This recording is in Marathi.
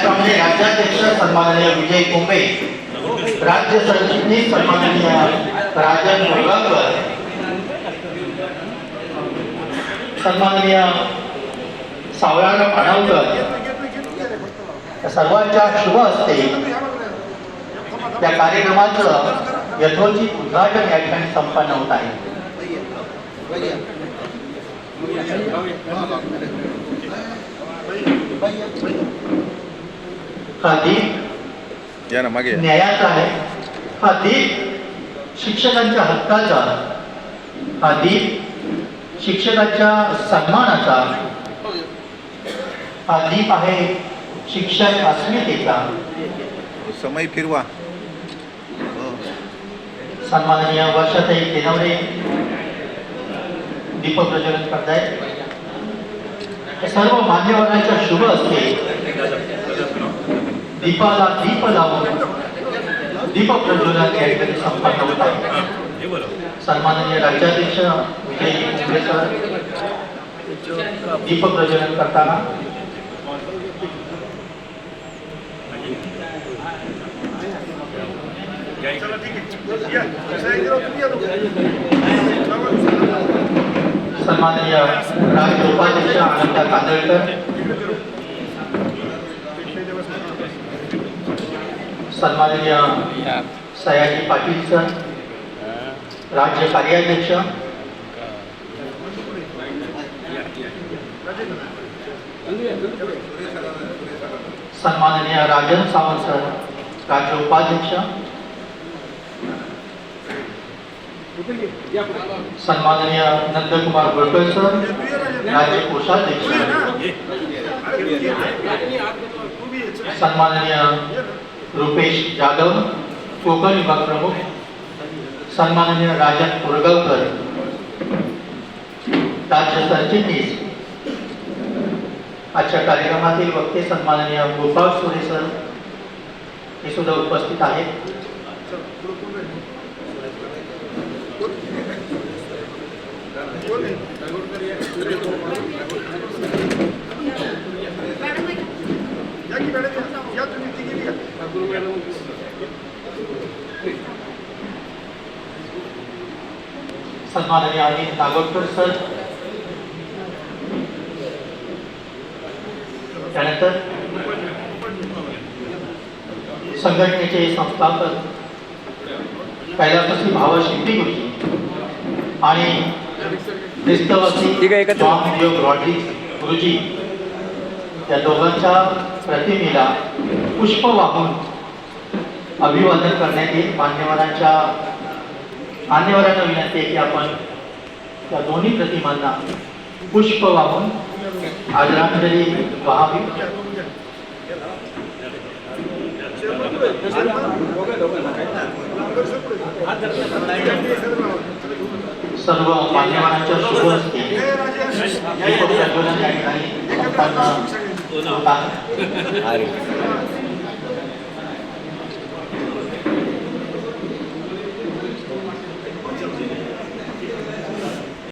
त्याचप्रमाणे राज्याध्यक्ष सन्माननीय विजय कुंभे, राज्य सरचिटणीस सन्माननीय राजन मुरगांकर, सन्माननीय सावळाराव अणावकर या सर्वांच्या शुभ हस्ते त्या कार्यक्रमाचं यथोचित उद्घाटन या ठिकाणी संपन्न होत आहे. हा दीप न्यायाचा आहे, हा दीप शिक्षकांच्या हक्काचा, हा दीप शिक्षकांच्या सन्मानाचा, हा दीप आहे शिक्षक अस्मितेचा. समय फिरवा. सन्माननीय वर्षाताई केनवरे दीप प्रज्वलन करतायत. सर्व मान्यवरांच्या शुभ हस्ते दीपाला दीप लावून दीप प्रज्वलन या ठिकाणी संपन्न होत आहे. सन्माननीय राज्याध्यक्ष विजय कुंभे सर दीप प्रज्वलन करताना सन्माननीय राज्य उपाध्यक्ष आनंदा कांदळकर, सन्माननीय सयाजी पाटील सर राज्य कार्याध्यक्ष, सन्माननीय राजन सावंत सर राज्य उपाध्यक्ष, सन्माननीय नंदकुमार गोळकर सर राज्य कोषाध्यक्ष, सन्माननीय रुपेश जाधव कोकण विभाग प्रमुख, सन्माननीय राजन कोरगावकर राज्य सरचिटणीस. आजच्या कार्यक्रमातील वक्ते सन्माननीय गोपाळ सोरे सर हे सुद्धा उपस्थित आहेत. सन्माननीय अनिल नागोडकर सर, त्यानंतर संघटनेचे संस्थापक कैलासवासी भाव शिंपी गुरुजी आणि ख्रिस्तवासी जॉन योग रॉड्रिग्स गुरुजी या दोघांच्या प्रतिमेला पुष्प वाहून अभिवादन करण्यात येईल. मान्यवरांना विनंती आहे की आपण त्या दोन्ही प्रतिमांना पुष्प वाहून आदरांजली वाहावी. सर्व मान्यवरांच्या शुभ हस्ते दीप प्रज्वलन या ठिकाणी संपन्न होत आहे.